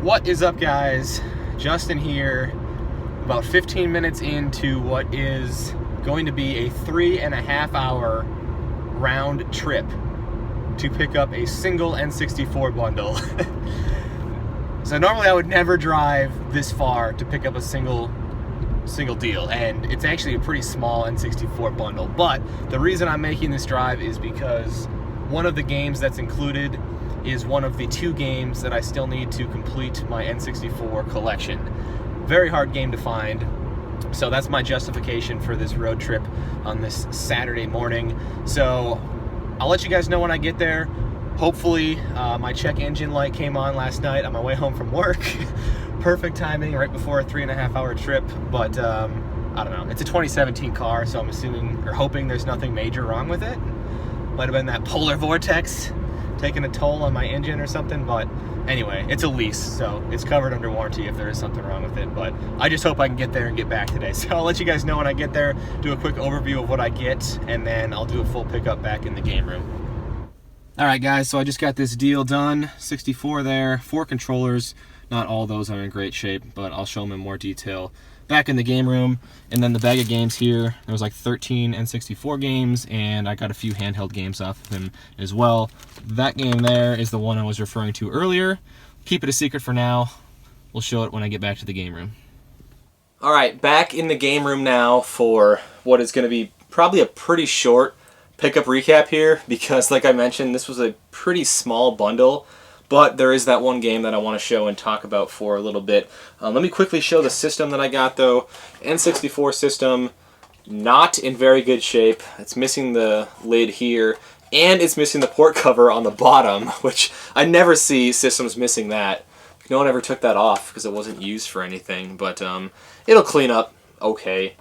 What is up, guys? Justin here, about 15 minutes into what is going to be a 3.5 hour round trip to pick up a single N64 bundle. So normally I would never drive this far to pick up a single deal, and it's actually a pretty small N64 bundle. But the reason I'm making this drive is because one of the games that's included is one of the 2 games that I still need to complete my N64 collection. Very hard game to find, so that's my justification for this road trip on this Saturday morning. So I'll let you guys know when I get there. Hopefully my check engine light came on last night on my way home from work. Perfect timing right before a 3.5 hour trip, but I don't know. It's a 2017 car, so I'm assuming or hoping there's nothing major wrong with it. Might have been that polar vortex taking a toll on my engine or something, but anyway, it's a lease, so it's covered under warranty if there is something wrong with it. But I just hope I can get there and get back today. So I'll let you guys know when I get there, do a quick overview of what I get, and then I'll do a full pickup back in the game room. Alright guys, so I just got this deal done. 64 there, 4 controllers. Not all those are in great shape, but I'll show them in more detail back in the game room. And then the bag of games here, there was like 13 N64 games, and I got a few handheld games off of them as well. That game there is the one I was referring to earlier. Keep it a secret for now. We'll show it when I get back to the game room. Alright, back in the game room now for what is going to be probably a pretty short pickup recap here, because like I mentioned, this was a pretty small bundle. But there is that one game that I want to show and talk about for a little bit. Let me quickly show the system that I got though. N64 system, not in very good shape. It's missing the lid here, and it's missing the port cover on the bottom, which I never see systems missing that. No one ever took that off because it wasn't used for anything, but it'll clean up okay.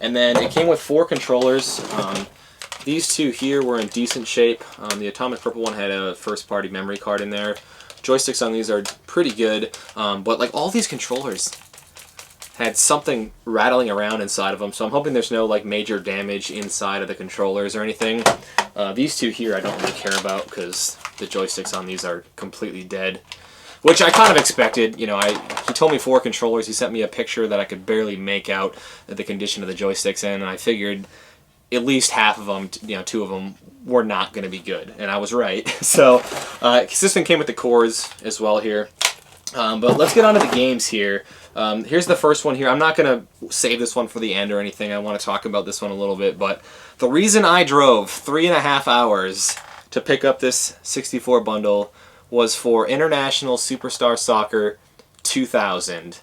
And then it came with 4 controllers. These 2 here were in decent shape. The Atomic Purple one had a first-party memory card in there. Joysticks on these are pretty good, but like all these controllers had something rattling around inside of them, so I'm hoping there's no like major damage inside of the controllers or anything. These 2 here I don't really care about because the joysticks on these are completely dead, which I kind of expected. You know, he told me 4 controllers. He sent me a picture that I could barely make out the condition of the joysticks in, and I figured at least half of them, you know, 2 of them were not going to be good, and I was right. So, system came with the cores as well here. But let's get on to the games here. Here's the first one here. I'm not going to save this one for the end or anything. I want to talk about this one a little bit, but the reason I drove 3.5 hours to pick up this 64 bundle was for International Superstar Soccer 2000.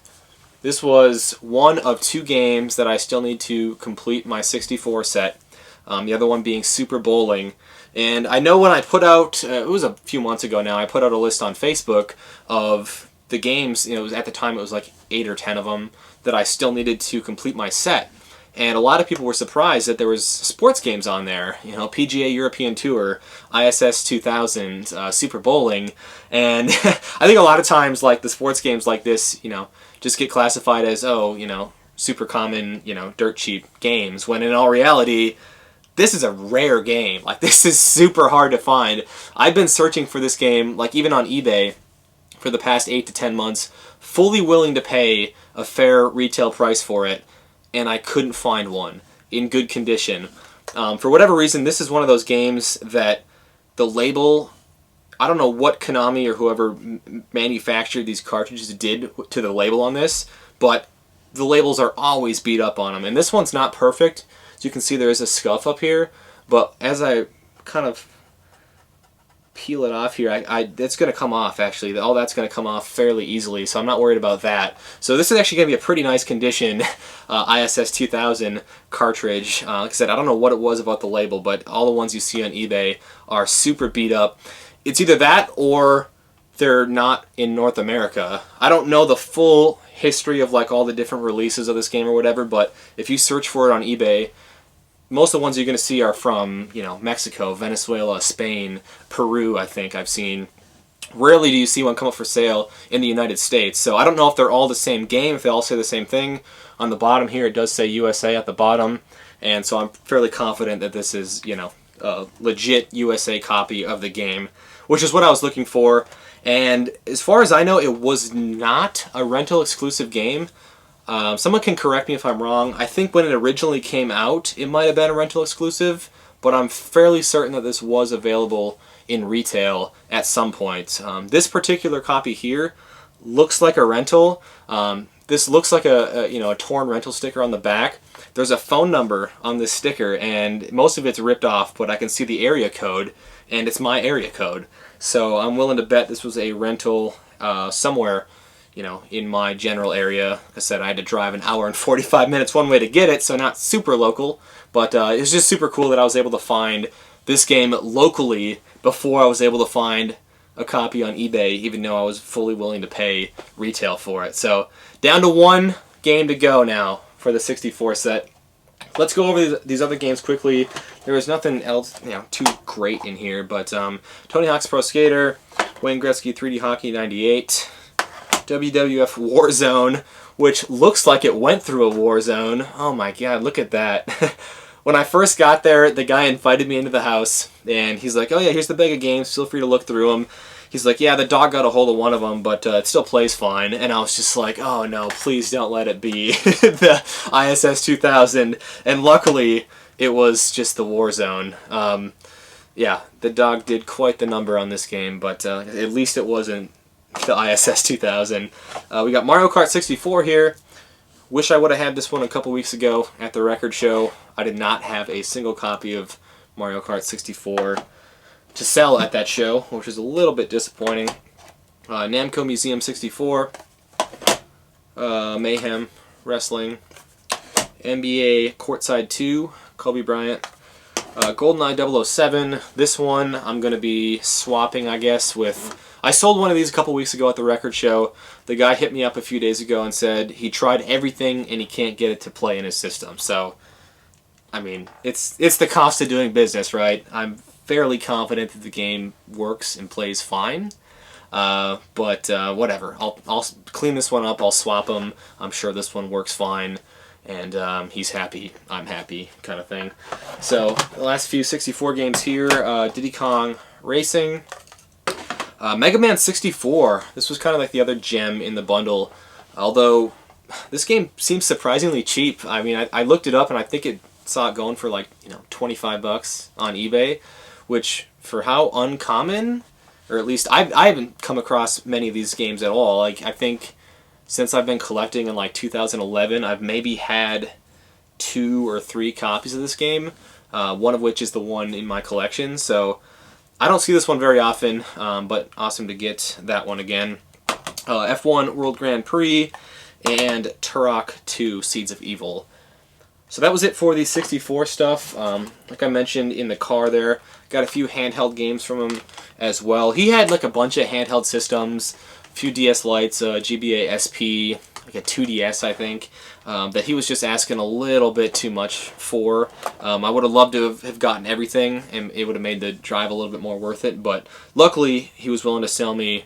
This was one of 2 games that I still need to complete my 64 set. The other one being Super Bowling. And I know when I put out, it was a few months ago now, I put out a list on Facebook of the games, you know, at the time it was like 8 or 10 of them that I still needed to complete my set. And a lot of people were surprised that there was sports games on there, you know, PGA European Tour, ISS 2000, Super Bowling, and I think a lot of times, like, the sports games like this, you know, just get classified as, oh, you know, super common, you know, dirt cheap games, when in all reality, this is a rare game. Like, this is super hard to find. I've been searching for this game, like, even on eBay, for the past 8 to 10 months, fully willing to pay a fair retail price for it, and I couldn't find one in good condition. For whatever reason, this is one of those games that the label, I don't know what Konami or whoever manufactured these cartridges did to the label on this, but the labels are always beat up on them. And this one's not perfect. As you can see, there is a scuff up here, but as I kind of peel it off here, it's going to come off, actually. All that's going to come off fairly easily, so I'm not worried about that. So this is actually going to be a pretty nice condition ISS 2000 cartridge. Like I said, I don't know what it was about the label, but all the ones you see on eBay are super beat up. It's either that or they're not in North America. I don't know the full history of like all the different releases of this game or whatever, but if you search for it on eBay, most of the ones you're going to see are from, you know, Mexico, Venezuela, Spain, Peru, I think I've seen. Rarely do you see one come up for sale in the United States. So I don't know if they're all the same game, if they all say the same thing. On the bottom here, it does say USA at the bottom. And so I'm fairly confident that this is, you know, legit USA copy of the game, which is what I was looking for. And as far as I know, it was not a rental exclusive game. Someone can correct me if I'm wrong. I think when it originally came out, it might have been a rental exclusive, but I'm fairly certain that this was available in retail at some point. This particular copy here looks like a rental. This looks like a torn rental sticker on the back. There's a phone number on this sticker, and most of it's ripped off, but I can see the area code, and it's my area code. So I'm willing to bet this was a rental somewhere, in my general area. Like I said, I had to drive an hour and 45 minutes one way to get it, so not super local, but it's just super cool that I was able to find this game locally before I was able to find a copy on eBay, even though I was fully willing to pay retail for it. So down to one game to go now for the 64 set. Let's go over these other games quickly. There was nothing else too great in here, but Tony Hawk's Pro Skater, Wayne Gretzky 3D Hockey 98, WWF Warzone, which looks like it went through a war zone. Oh my god, look at that. When I first got there, the guy invited me into the house, and he's like, oh yeah, here's the bag of games, feel free to look through them. He's like, yeah, the dog got a hold of one of them, but it still plays fine. And I was just like, oh no, please don't let it be the ISS-2000. And luckily, it was just the Warzone. Yeah, the dog did quite the number on this game, but at least it wasn't the ISS-2000. We got Mario Kart 64 here. Wish I would have had this one a couple weeks ago at the record show. I did not have a single copy of Mario Kart 64 to sell at that show, which is a little bit disappointing. Namco Museum 64, Mayhem Wrestling, NBA Courtside 2, Kobe Bryant, GoldenEye 007. This one I'm going to be swapping, I guess, with... I sold one of these a couple weeks ago at the record show. The guy hit me up a few days ago and said he tried everything and he can't get it to play in his system. So, I mean, it's the cost of doing business, right? I'm fairly confident that the game works and plays fine. But whatever. I'll clean this one up. I'll swap them. I'm sure this one works fine. And he's happy, I'm happy, kind of thing. So, the last few 64 games here. Diddy Kong Racing. Mega Man 64. This was kind of like the other gem in the bundle. Although, this game seems surprisingly cheap. I mean, I looked it up and I think it saw it going for like, $25 on eBay. Which, for how uncommon, or at least I haven't come across many of these games at all. Like, I think since I've been collecting in like 2011, I've maybe had 2 or 3 copies of this game. One of which is the one in my collection. So I don't see this one very often, but awesome to get that one again. F1 World Grand Prix and Turok 2 Seeds of Evil. So that was it for the 64 stuff. Like I mentioned in the car there, got a few handheld games from him as well. He had like a bunch of handheld systems, a few DS Lites, GBA SP, like a 2DS I think, that he was just asking a little bit too much for. I would have loved to have gotten everything, and it would have made the drive a little bit more worth it, but luckily he was willing to sell me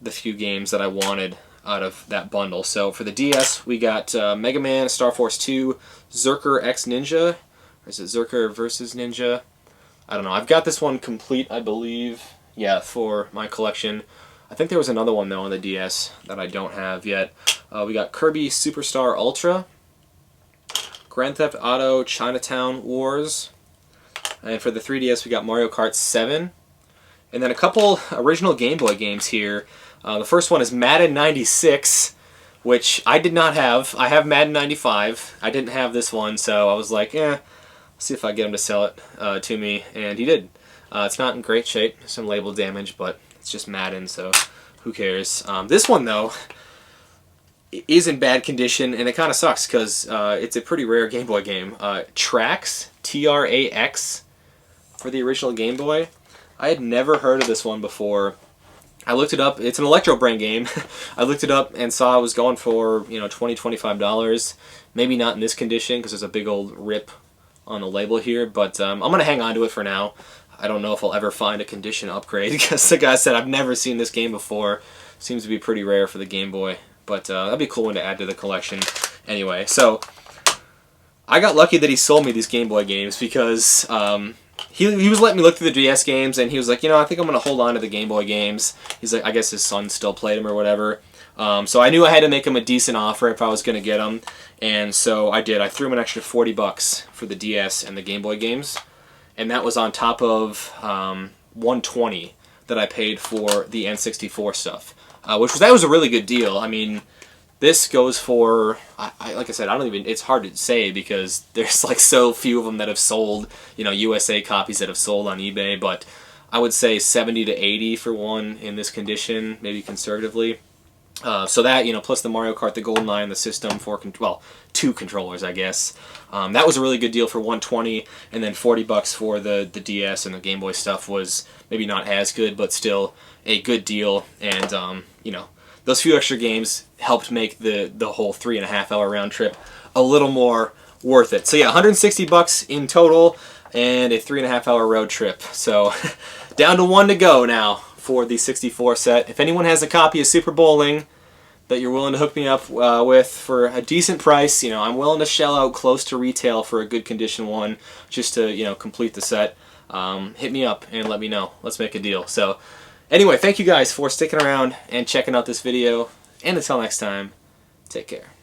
the few games that I wanted out of that bundle. So for the DS, we got Mega Man, Star Force 2, Zerker X Ninja, or is it Zerker versus Ninja? I don't know. I've got this one complete, I believe, yeah, for my collection. I think there was another one, though, on the DS that I don't have yet. We got Kirby Superstar Ultra, Grand Theft Auto Chinatown Wars, and for the 3DS, we got Mario Kart 7, and then a couple original Game Boy games here. The first one is Madden 96, which I did not have. I have Madden 95. I didn't have this one, so I was like, let's see if I get him to sell it to me, and he did. It's not in great shape, some label damage, but it's just Madden, so who cares. This one, though, is in bad condition, and it kind of sucks, because it's a pretty rare Game Boy game. Trax, T-R-A-X, for the original Game Boy. I had never heard of this one before. I looked it up. It's an Electro Brain game. I looked it up and saw it was going for, $20, $25. Maybe not in this condition because there's a big old rip on the label here, but I'm going to hang on to it for now. I don't know if I'll ever find a condition upgrade because the guy said I've never seen this game before. Seems to be pretty rare for the Game Boy, but that'd be a cool one to add to the collection. Anyway, so I got lucky that he sold me these Game Boy games because he was letting me look through the DS games, and he was like, you know, I think I'm going to hold on to the Game Boy games. He's like, I guess his son still played them or whatever. So I knew I had to make him a decent offer if I was going to get them, and so I did. I threw him an extra $40 for the DS and the Game Boy games, and that was on top of $120 that I paid for the N64 stuff, that was a really good deal. I mean, this goes for, like I said, it's hard to say because there's like so few of them that have sold, you know, USA copies that have sold on eBay, but I would say 70 to 80 for one in this condition, maybe conservatively. So that, you know, plus the Mario Kart, the GoldenEye, and the system for, well, 2 controllers, I guess. That was a really good deal for $120, and then $40 for the DS and the Game Boy stuff was maybe not as good, but still a good deal. And you know, those few extra games helped make the whole 3.5-hour round trip a little more worth it. So yeah, $160 in total and a 3.5-hour road trip. So down to 1 to go now for the 64 set. If anyone has a copy of Super Bowling that you're willing to hook me up with for a decent price, you know, I'm willing to shell out close to retail for a good condition one just to, you know, complete the set. Hit me up and let me know. Let's make a deal. So anyway, thank you guys for sticking around and checking out this video. And until next time, take care.